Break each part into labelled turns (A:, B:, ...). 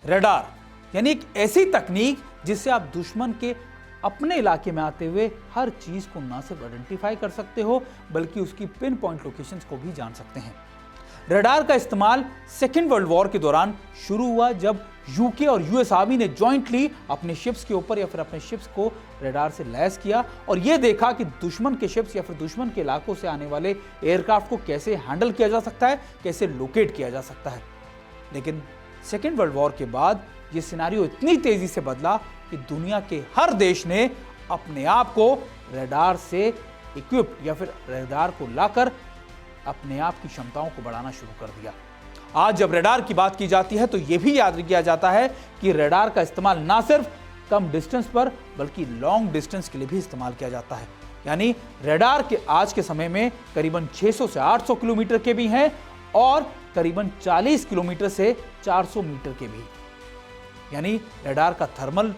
A: Radar यानी एक ऐसी तकनीक जिससे आप दुश्मन के अपने इलाके में आते हुए हर चीज को न सिर्फ आइडेंटिफाई कर सकते हो बल्कि उसकी पिन पॉइंट लोकेशंस को भी जान सकते हैं। रडार का इस्तेमाल सेकेंड वर्ल्ड वॉर के दौरान शुरू हुआ जब यूके और यूएस आर्मी ने जॉइंटली अपने शिप्स के ऊपर या फिर अपने शिप्स को रडार से लैस किया और यह देखा कि दुश्मन के शिप्स या फिर दुश्मन के इलाकों से आने वाले एयरक्राफ्ट को कैसे हैंडल किया जा सकता है, कैसे लोकेट किया जा सकता है। लेकिन सेकेंड वर्ल्ड वॉर के बाद यह सिनेरियो इतनी तेजी से बदला कि दुनिया के हर देश ने अपने आप को रडार से इक्विप्ड या फिर रडार को लाकर अपने आप की क्षमताओं को बढ़ाना शुरू कर दिया। आज जब रडार की बात की जाती है तो यह भी याद किया जाता है कि रडार का इस्तेमाल ना सिर्फ कम डिस्टेंस पर बल्कि लॉन्ग डिस्टेंस के लिए भी इस्तेमाल किया जाता है। यानी रडार के आज के समय में करीबन 600 से 800 किलोमीटर के भी हैं और करीबन 40 किलोमीटर से 400 मीटर के भी। यानी रडार का थर्मल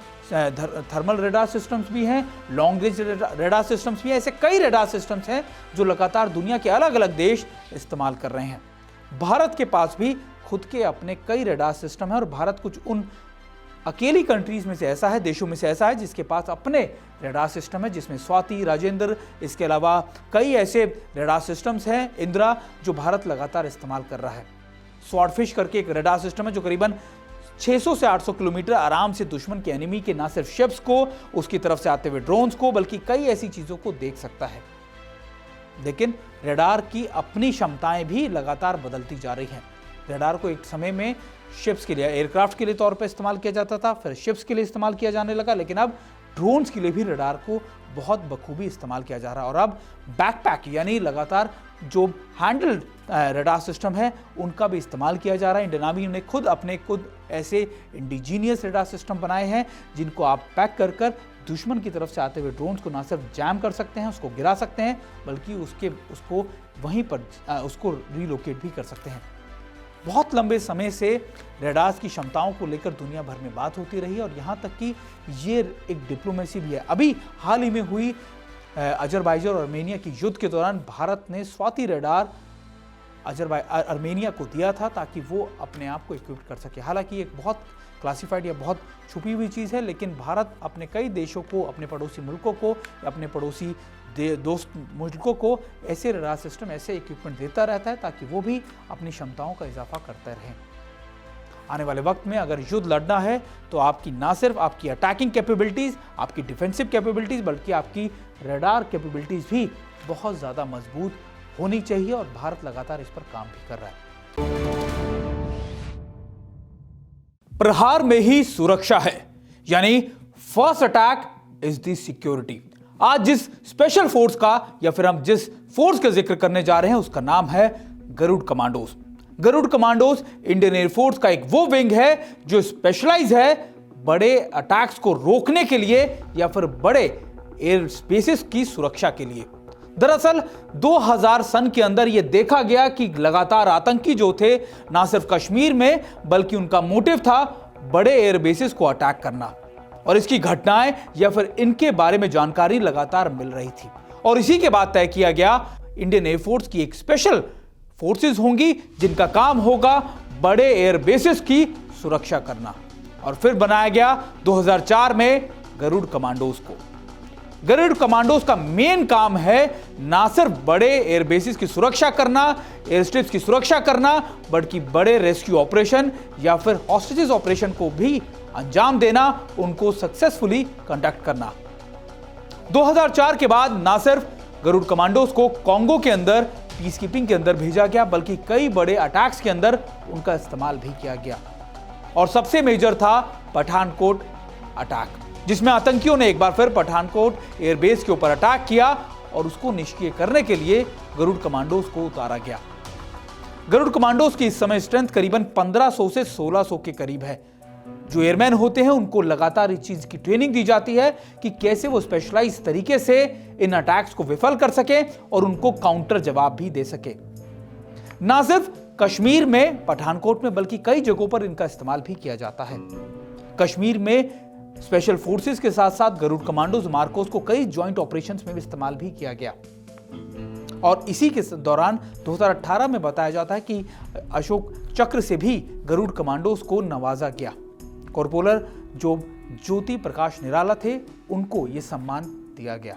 A: रडार सिस्टम्स भी हैं, लॉन्ग रेंज रडार सिस्टम्स भी हैं। ऐसे कई रडार सिस्टम्स हैं जो लगातार दुनिया के अलग अलग देश इस्तेमाल कर रहे हैं। भारत के पास भी खुद के अपने कई रडार सिस्टम हैं और भारत कुछ उन अकेली कंट्रीज में से ऐसा है, देशों में से ऐसा है जिसके पास अपने रडार सिस्टम है, जिसमें स्वाति, राजेंद्र, इसके अलावा कई ऐसे रडार सिस्टम्स हैं, इंदिरा, जो भारत लगातार इस्तेमाल कर रहा है। स्वॉर्डफिश करके एक रडार सिस्टम है जो करीबन 600 से 800 किलोमीटर आराम से दुश्मन के एनिमी के ना सिर्फ शिप्स को, उसकी तरफ से आते हुए ड्रोन्स को, बल्कि कई ऐसी चीजों को देख सकता है। लेकिन रडार की अपनी क्षमताएं भी लगातार बदलती जा रही हैं। रडार को एक समय में शिप्स के लिए, एयरक्राफ्ट के लिए तौर पर इस्तेमाल किया जाता था, फिर शिप्स के लिए इस्तेमाल किया जाने लगा, लेकिन अब ड्रोन्स के लिए भी रडार को बहुत बखूबी इस्तेमाल किया जा रहा है। और अब बैकपैक यानी लगातार जो हैंडल्ड रडार सिस्टम है उनका भी इस्तेमाल किया जा रहा है। इंडियन आर्मी ने खुद ऐसे इंडिजीनियस रडार सिस्टम बनाए हैं जिनको आप पैक कर कर दुश्मन की तरफ से आते हुए ड्रोन्स को ना सिर्फ जैम कर सकते हैं, उसको गिरा सकते हैं, बल्कि उसको वहीं पर उसको रिलोकेट भी कर सकते हैं। बहुत लंबे समय से रडार्स की क्षमताओं को लेकर दुनिया भर में बात होती रही और यहाँ तक कि ये एक डिप्लोमेसी भी है। अभी हाल ही में हुई अजरबैजान और आर्मेनिया की युद्ध के दौरान भारत ने स्वाति रडार आर्मेनिया को दिया था ताकि वो अपने आप को इक्विप कर सके। हालांकि एक बहुत क्लासिफाइड या बहुत छुपी हुई चीज़ है, लेकिन भारत अपने कई देशों को, अपने पड़ोसी मुल्कों को, अपने पड़ोसी दोस्त मुल्कों को ऐसे रडार सिस्टम, ऐसे इक्विपमेंट देता रहता है ताकि वो भी अपनी क्षमताओं का इजाफा करते रहें। आने वाले वक्त में अगर युद्ध लड़ना है तो आपकी ना सिर्फ आपकी अटैकिंग कैपेबिलिटीज, आपकी डिफेंसिव कैपेबिलिटीज, बल्कि आपकी रडार कैपेबिलिटीज भी बहुत ज़्यादा मजबूत होनी चाहिए और भारत लगातार इस पर काम भी कर रहा है। प्रहार में ही सुरक्षा है, यानी first attack is the security. आज जिस स्पेशल फोर्स का या फिर हम जिस फोर्स का जिक्र करने जा रहे हैं उसका नाम है Garud commandos. Garud commandos Indian Air Force का एक वो विंग है जो स्पेशलाइज है बड़े अटैक्स को रोकने के लिए या फिर बड़े एयर स्पेसेस की सुरक्षा के लिए। दरअसल 2000 सन के अंदर यह देखा गया कि लगातार आतंकी जो थे ना सिर्फ कश्मीर में बल्कि उनका मोटिव था बड़े एयर बेसिस को अटैक करना, और इसकी घटनाएं या फिर इनके बारे में जानकारी लगातार मिल रही थी। और इसी के बाद तय किया गया इंडियन एयरफोर्स की एक स्पेशल फोर्सेस होंगी जिनका काम होगा बड़े एयर बेसिस की सुरक्षा करना, और फिर बनाया गया 2004 में गरुड़ कमांडोज को। गरुड़ कमांडोज का मेन काम है ना सिर्फ बड़े एयर बेसिस की सुरक्षा करना, एयर स्ट्रिप्स की सुरक्षा करना, बल्कि बड़े रेस्क्यू ऑपरेशन या फिर हॉस्टेजेस ऑपरेशन को भी अंजाम देना, उनको सक्सेसफुली कंडक्ट करना। 2004 के बाद ना सिर्फ गरुड़ कमांडोज को कॉन्गो के अंदर पीस कीपिंग के अंदर भेजा गया बल्कि कई बड़े अटैक्स के अंदर उनका इस्तेमाल भी किया गया। और सबसे मेजर था पठानकोट अटैक, जिसमें आतंकियों ने एक बार फिर पठानकोट एयरबेस के ऊपर अटैक किया और उसको निष्क्रिय करने के लिए गरुड़ कमांडोज को उतारा गया। गरुड़ कमांडोज की इस समय स्ट्रेंथ करीबन 1500 से 1600 के करीब है। जो एयरमैन होते हैं उनको लगातार इस चीज की ट्रेनिंग दी जाती है कि कैसे वो स्पेशलाइज तरीके से इन अटैक्स को विफल कर सके और उनको काउंटर जवाब भी दे सके। ना सिर्फ कश्मीर में, पठानकोट में, बल्कि कई जगहों पर इनका इस्तेमाल भी किया जाता है। कश्मीर में स्पेशल फोर्सेस के साथ साथ गरुड़ कमांडोज मार्कोस को कई ज्वाइंट ऑपरेशंस में भी इस्तेमाल भी किया गया। और इसी के दौरान 2018 में बताया जाता है कि अशोक चक्र से भी गरुड़ कमांडोज को नवाजा गया। कॉर्पोरल जो ज्योति प्रकाश निराला थे, उनको यह सम्मान दिया गया।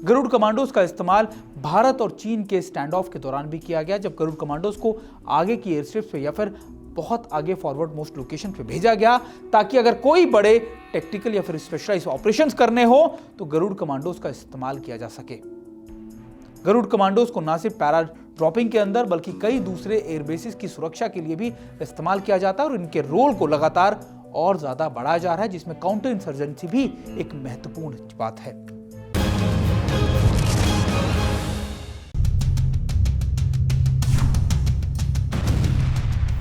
A: गरुड़ कमांडोज का इस्तेमाल भारत और चीन के स्टैंड ऑफ के दौरान भी किया गया, जब गरुड़ कमांडोज को आगे की एयरस्ट्रिप्स पे या फिर बहुत आगे फॉरवर्ड मोस्ट लोकेशन पे भेजा गया, ताकि अगर कोई बड़े टेक्टिकल या फिर स्पेशलाइज्ड ऑपरेशंस करने हो तो गरुड़ कमांडोज का इस्तेमाल किया जा सके। गरुड़ कमांडोज को न सिर्फ पैरा ड्रॉपिंग के अंदर बल्कि कई दूसरे एयरबेसिस की सुरक्षा के लिए भी इस्तेमाल किया जाता है और इनके रोल को लगातार और ज्यादा बढ़ाया जा रहा है, जिसमें काउंटर इंसर्जेंसी भी एक महत्वपूर्ण बात है।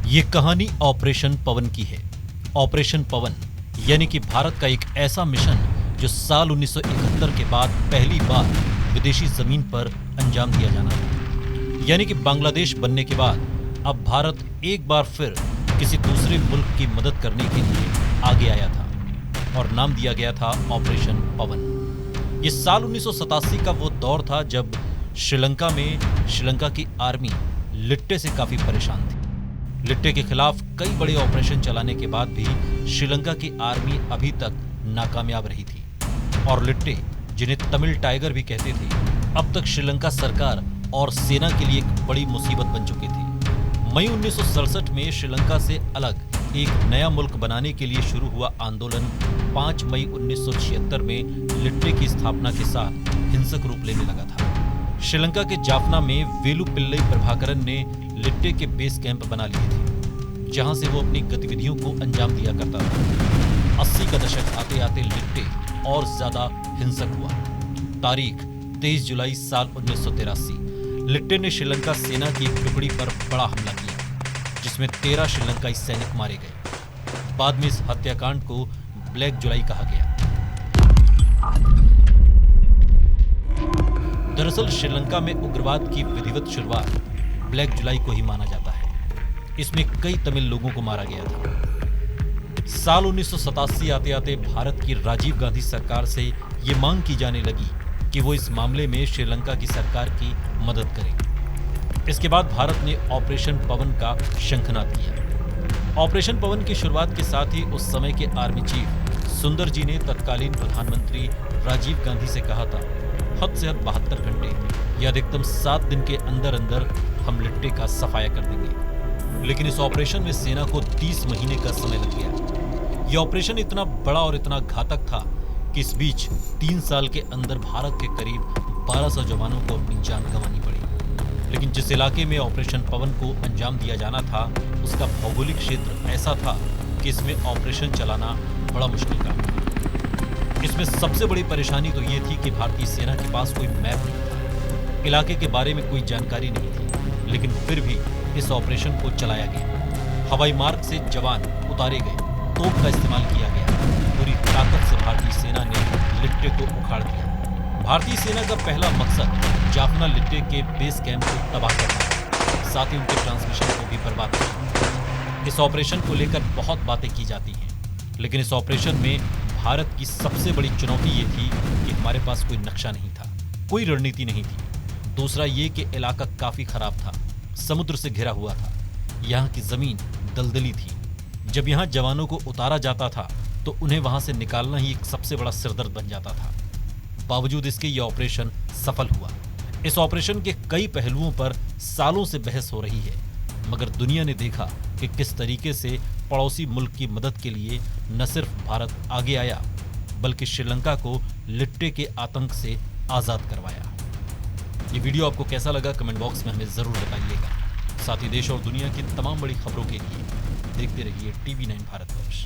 B: ये कहानी ऑपरेशन पवन की है। ऑपरेशन पवन यानी कि भारत का एक ऐसा मिशन जो साल 1971 के बाद पहली बार विदेशी जमीन पर अंजाम दिया जाना था। यानी कि बांग्लादेश बनने के बाद अब भारत एक बार फिर किसी दूसरे मुल्क की मदद करने के लिए आगे आया था और नाम दिया गया था ऑपरेशन पवन। ये साल 1987 का वो दौर था जब श्रीलंका में श्रीलंका की आर्मी लिट्टे से काफी परेशान थी। लिट्टे के खिलाफ कई बड़े ऑपरेशन चलाने के बाद भी श्रीलंका की आर्मी अभी तक नाकामयाब रही थी और लिट्टे, जिन्हें तमिल टाइगर भी कहते थे, अब तक श्रीलंका सरकार और सेना के लिए एक बड़ी मुसीबत बन चुके थे। मई 1967 में श्रीलंका से अलग एक नया मुल्क बनाने के लिए शुरू हुआ आंदोलन 5 मई 1976 में लिट्टे की स्थापना के साथ हिंसक रूप लेने लगा था। श्रीलंका के जाफना में वेलुपिल्लई प्रभाकरन ने लिट्टे के बेस कैंप बना लिए थे, जहां से वो अपनी गतिविधियों को अंजाम दिया करता था। 80 का दशक आते आते लिट्टे और ज्यादा हिंसक हुआ। तारीख 23 जुलाई साल 1983। लिट्टे ने श्रीलंका सेना की एक टुकड़ी पर बड़ा हमला किया, जिसमें 13 श्रीलंकाई सैनिक मारे गए। बाद में इस हत्याकांड को ब्लैक जुलाई कहा गया। दरअसल श्रीलंका में उग्रवाद की विधिवत शुरुआत ब्लैक जुलाई को ही माना जाता है। इसमें कई तमिल लोगों को मारा गया था। साल 1987 आते आते भारत की राजीव गांधी सरकार से ये मांग की जाने लगी कि वो इस मामले में श्रीलंका की सरकार की मदद करे। इसके बाद भारत ने ऑपरेशन पवन का शंखनाद किया। ऑपरेशन पवन की शुरुआत के साथ ही उस समय के आर्मी चीफ सुंदर जी ने तत्कालीन प्रधानमंत्री राजीव गांधी से कहा था, हद से हद 72 घंटे या अधिकतम 7 दिन के अंदर अंदर हम लिट्टे का सफाया कर देंगे। लेकिन इस ऑपरेशन में सेना को 30 महीने का समय लग गया। यह ऑपरेशन इतना बड़ा और इतना घातक था कि इस बीच 3 साल के अंदर भारत के करीब 1200 जवानों को अपनी जान गंवानी पड़ी। लेकिन जिस इलाके में ऑपरेशन पवन को अंजाम दिया जाना था, उसका भौगोलिक क्षेत्र ऐसा था कि इसमें ऑपरेशन चलाना बड़ा मुश्किल काम था। इसमें सबसे बड़ी परेशानी तो ये थी कि भारतीय सेना के पास कोई मैप नहीं था, इलाके के बारे में कोई जानकारी नहीं थी। लेकिन फिर भी इस ऑपरेशन को चलाया गया। हवाई मार्ग से जवान उतारे गए, तोप का इस्तेमाल किया गया। पूरी ताकत से भारतीय सेना ने लिट्टे को उखाड़ दिया। भारतीय सेना का पहला मकसद जाफना लिट्टे के बेस कैंप को तबाह करना, साथ ही उनके ट्रांसमिशन को भी बर्बाद करना। इस ऑपरेशन को लेकर बहुत बातें की जाती हैं, लेकिन इस ऑपरेशन में भारत की सबसे बड़ी चुनौती ये थी कि हमारे पास कोई नक्शा नहीं था, कोई रणनीति नहीं थी। दूसरा ये कि इलाका काफी खराब था, समुद्र से घिरा हुआ था, यहाँ की जमीन दलदली थी। जब यहाँ जवानों को उतारा जाता था तो उन्हें वहां से निकालना ही एक सबसे बड़ा सिरदर्द बन जाता था। बावजूद इसके ये ऑपरेशन सफल हुआ। इस ऑपरेशन के कई पहलुओं पर सालों से बहस हो रही है, मगर दुनिया ने देखा कि किस तरीके से पड़ोसी मुल्क की मदद के लिए न सिर्फ भारत आगे आया, बल्कि श्रीलंका को लिट्टे के आतंक से आजाद करवाया। ये वीडियो आपको कैसा लगा कमेंट बॉक्स में हमें जरूर बताइएगा। साथ ही देश और दुनिया की तमाम बड़ी खबरों के लिए देखते रहिए TV9 भारतवर्ष।